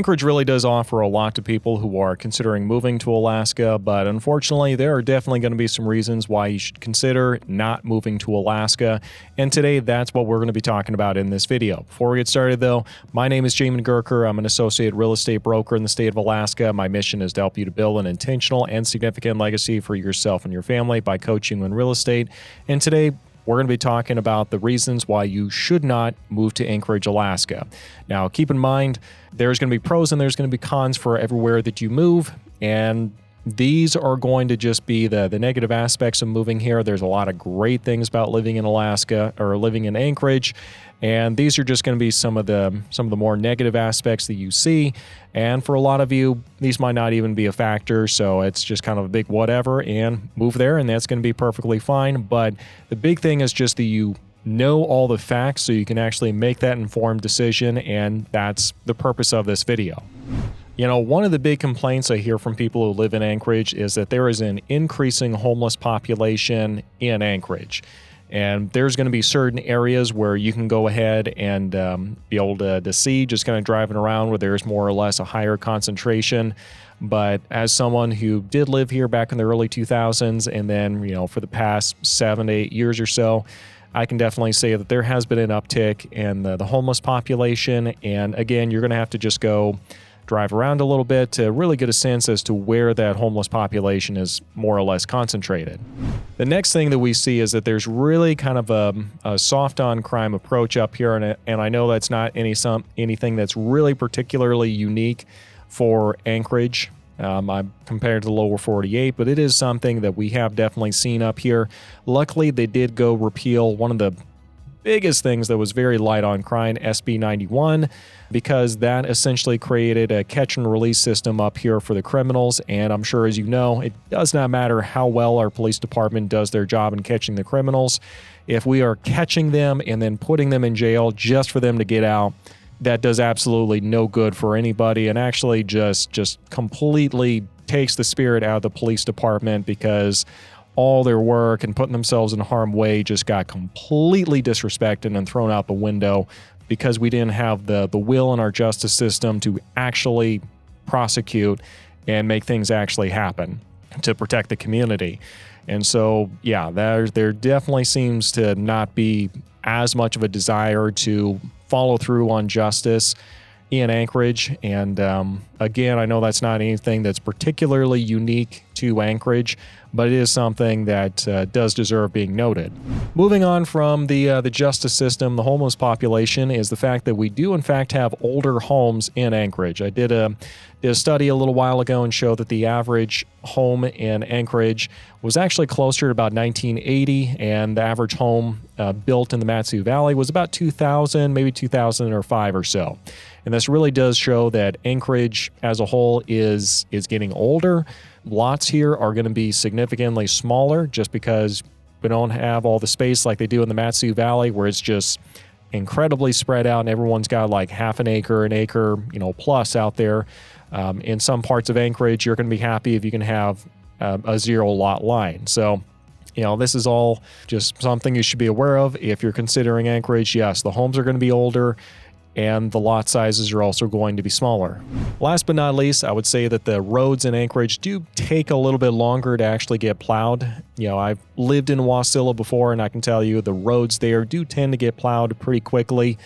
Anchorage really does offer a lot to people who are considering moving to Alaska, but unfortunately, there are definitely going to be some reasons why you should consider not moving to Alaska, and today that's what we're going to be talking about in this video. Before we get started though, my name is Jamin Goecker. I'm an associate real estate broker in the state of Alaska. My mission is to help you to build an intentional and significant legacy for yourself and your family by coaching in real estate, and today we're going to be talking about the reasons why you should not move to Anchorage, Alaska. Now, keep in mind, there's going to be pros and there's going to be cons for everywhere that you move, and these are going to just be the negative aspects of moving here. There's a lot of great things about living in Alaska or living in Anchorage, and these are just going to be some of the more negative aspects that you see. And for a lot of you, these might not even be a factor, so it's just kind of a big whatever and move there, and that's going to be perfectly fine. But the big thing is just that you know all the facts so you can actually make that informed decision, and that's the purpose of this video. You know, one of the big complaints I hear from people who live in Anchorage is that there is an increasing homeless population in Anchorage. And there's going to be certain areas where you can go ahead and be able to see just kind of driving around where there's more or less a higher concentration. But as someone who did live here back in the early 2000s and then, you know, for the past 7 to 8 years or so, I can definitely say that there has been an uptick in the homeless population. And again, you're going to have to just go drive around a little bit to really get a sense as to where that homeless population is more or less concentrated. The next thing that we see is that there's really kind of a soft on crime approach up here, and I know that's not anything that's really particularly unique for Anchorage. I'm compared to the lower 48, but it is something that we have definitely seen up here. Luckily, they did go repeal one of the biggest things that was very light on crime, SB 91, because that essentially created a catch and release system up here for the criminals. And I'm sure, as you know, it does not matter how well our police department does their job in catching the criminals. If we are catching them and then putting them in jail just for them to get out, that does absolutely no good for anybody, and actually just completely takes the spirit out of the police department, because all their work and putting themselves in harm's way just got completely disrespected and thrown out the window because we didn't have the will in our justice system to actually prosecute and make things actually happen to protect the community. And so, yeah, there definitely seems to not be as much of a desire to follow through on justice in Anchorage. And again, I know that's not anything that's particularly unique to Anchorage, but it is something that does deserve being noted. Moving on from the justice system, the homeless population, is the fact that we do in fact have older homes in Anchorage. I did a study a little while ago and showed that the average home in Anchorage was actually closer to about 1980, and the average home built in the Mat-Su Valley was about 2000, maybe 2005 or so. And this really does show that Anchorage as a whole is getting older. Lots here are going to be significantly smaller just because we don't have all the space like they do in the Mat-Su Valley, where it's just incredibly spread out and everyone's got like half an acre, plus out there. In some parts of Anchorage, you're going to be happy if you can have a 0 lot line. So, you know, this is all just something you should be aware of if you're considering Anchorage. Yes, the homes are going to be older, and the lot sizes are also going to be smaller. Last but not least, I would say that the roads in Anchorage do take a little bit longer to actually get plowed. You know, I've lived in Wasilla before, and I can tell you the roads there do tend to get plowed pretty quickly.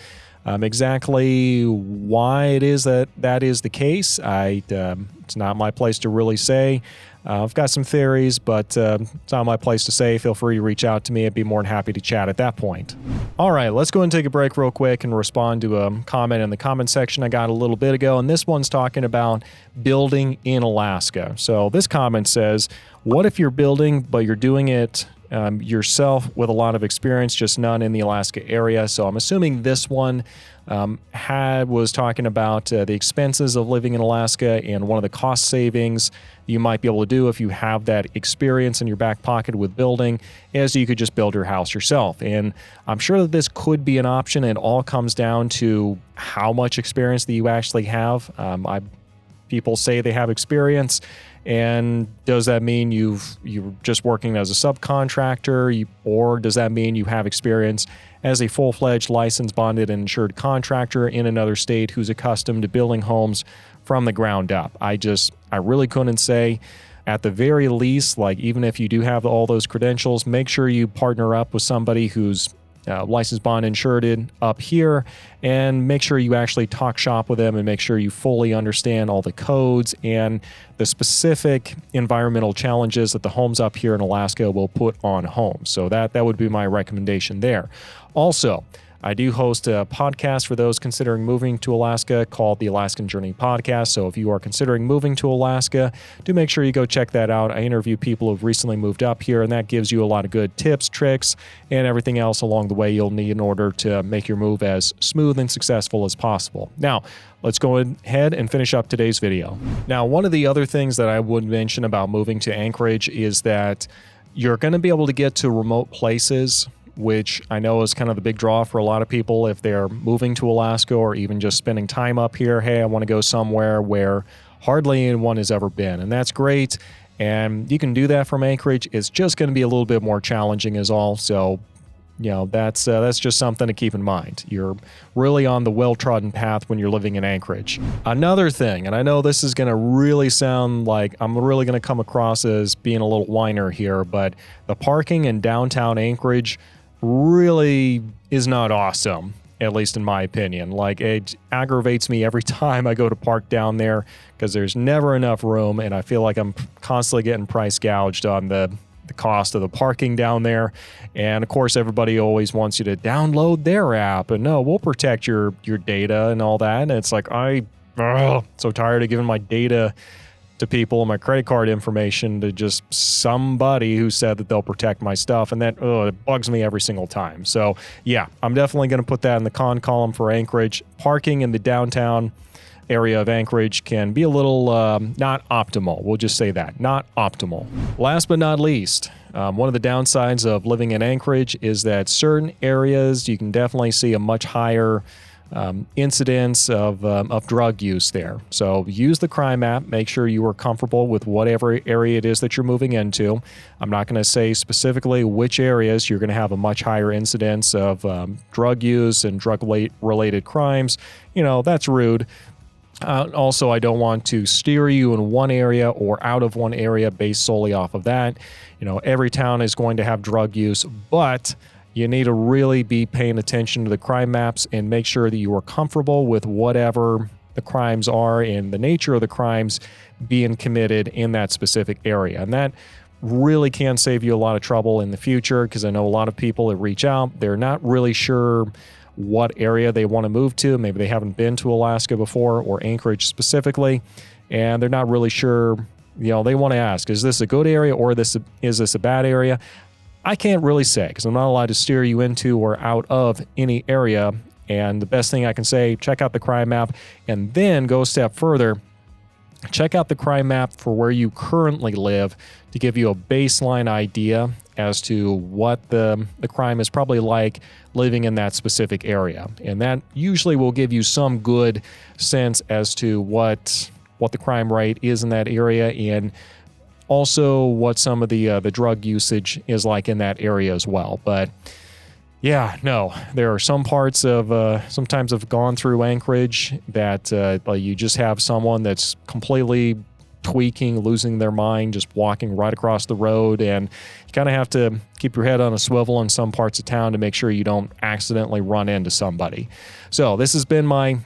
Exactly why it is that is the case, it's not my place to really say. I've got some theories, but it's not my place to say. Feel free to reach out to me. I'd be more than happy to chat at that point. All right, let's go and take a break real quick and respond to a comment in the comment section I got a little bit ago. And this one's talking about building in Alaska. So this comment says, what if you're building, but you're doing it yourself with a lot of experience, just none in the Alaska area? So I'm assuming this one was talking about the expenses of living in Alaska, and one of the cost savings you might be able to do if you have that experience in your back pocket with building is you could just build your house yourself. And I'm sure that this could be an option. It all comes down to how much experience that you actually have. I people say they have experience. And does that mean you're just working as a subcontractor, or does that mean you have experience as a full-fledged licensed, bonded, and insured contractor in another state who's accustomed to building homes from the ground up? I really couldn't say. At the very least, like even if you do have all those credentials, make sure you partner up with somebody who's licensed, bond, insured up here, and make sure you actually talk shop with them and make sure you fully understand all the codes and the specific environmental challenges that the homes up here in Alaska will put on homes. So that would be my recommendation there. Also, I do host a podcast for those considering moving to Alaska called the Alaskan Journey Podcast. So if you are considering moving to Alaska, do make sure you go check that out. I interview people who've recently moved up here, and that gives you a lot of good tips, tricks, and everything else along the way you'll need in order to make your move as smooth and successful as possible. Now, let's go ahead and finish up today's video. Now, one of the other things that I would mention about moving to Anchorage is that you're going to be able to get to remote places, which I know is kind of the big draw for a lot of people if they're moving to Alaska or even just spending time up here. Hey, I want to go somewhere where hardly anyone has ever been. And that's great. And you can do that from Anchorage. It's just going to be a little bit more challenging is all. So, that's just something to keep in mind. You're really on the well-trodden path when you're living in Anchorage. Another thing, and I know this is going to really sound like I'm really going to come across as being a little whiner here, but the parking in downtown Anchorage really is not awesome, at least in my opinion. Like, it aggravates me every time I go to park down there because there's never enough room, and I feel like I'm constantly getting price gouged on the cost of the parking down there. And of course, everybody always wants you to download their app, and no, we'll protect your data and all that. And it's like, I'm so tired of giving my data to people, my credit card information to just somebody who said that they'll protect my stuff, and that it bugs me every single time. So yeah, I'm definitely going to put that in the con column for Anchorage. Parking in the downtown area of Anchorage can be a little not optimal. We'll just say that, not optimal. Last but not least, one of the downsides of living in Anchorage is that certain areas you can definitely see a much higher incidence of drug use there. So use the crime app. Make sure you are comfortable with whatever area it is that you're moving into. I'm not going to say specifically which areas you're going to have a much higher incidence of drug use and drug-related crimes. That's rude. Also, I don't want to steer you in one area or out of one area based solely off of that. Every town is going to have drug use, but you need to really be paying attention to the crime maps and make sure that you are comfortable with whatever the crimes are and the nature of the crimes being committed in that specific area. And that really can save you a lot of trouble in the future, because I know a lot of people that reach out, they're not really sure what area they want to move to. Maybe they haven't been to Alaska before, or Anchorage specifically, and they're not really sure. They want to ask, is this a good area or is this a bad area? I can't really say, because I'm not allowed to steer you into or out of any area. And the best thing I can say, check out the crime map, and then go a step further. Check out the crime map for where you currently live to give you a baseline idea as to what the crime is probably like living in that specific area. And that usually will give you some good sense as to what the crime rate is in that area, and also what some of the drug usage is like in that area as well. But yeah, no, there are some parts of, sometimes I've gone through Anchorage that you just have someone that's completely tweaking, losing their mind, just walking right across the road. And you kind of have to keep your head on a swivel in some parts of town to make sure you don't accidentally run into somebody. So this has been my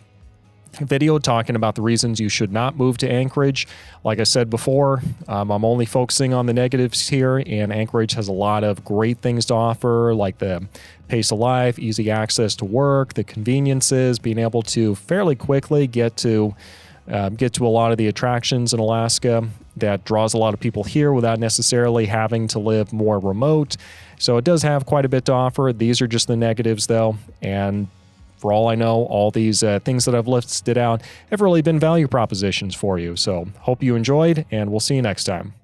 video talking about the reasons you should not move to Anchorage. Like I said before, I'm only focusing on the negatives here, and Anchorage has a lot of great things to offer, like the pace of life, easy access to work, the conveniences, being able to fairly quickly get to a lot of the attractions in Alaska that draws a lot of people here without necessarily having to live more remote. So it does have quite a bit to offer. These are just the negatives though, and for all I know, all these things that I've listed out have really been value propositions for you. So hope you enjoyed, and we'll see you next time.